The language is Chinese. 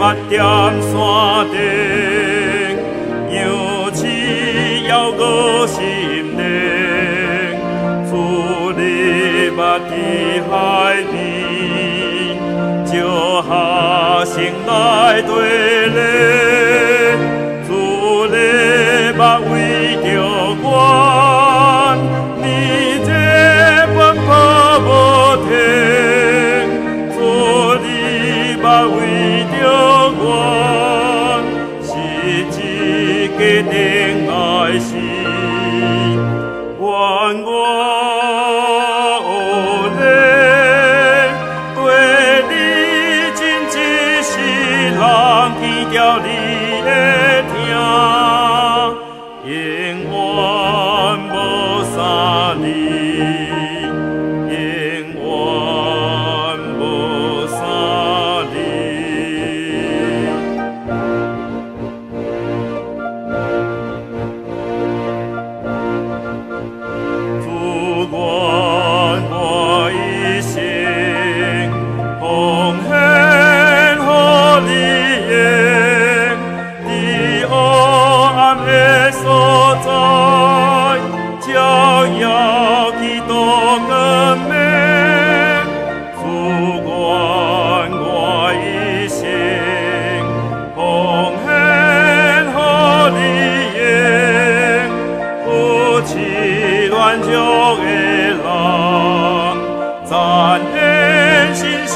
目点山顶，扬起遥过心灵，富丽目伫海边，就下心来对咧，富丽目为着阮，你这奔波无停，富丽目为着阮，是一家定爱心，愿我。叫你会听，永远无三离，永远无三离。不管我一生奉献给你。所在，照耀基督的名，不管我一生奉献给你用，不弃乱俗的人，赞美信心。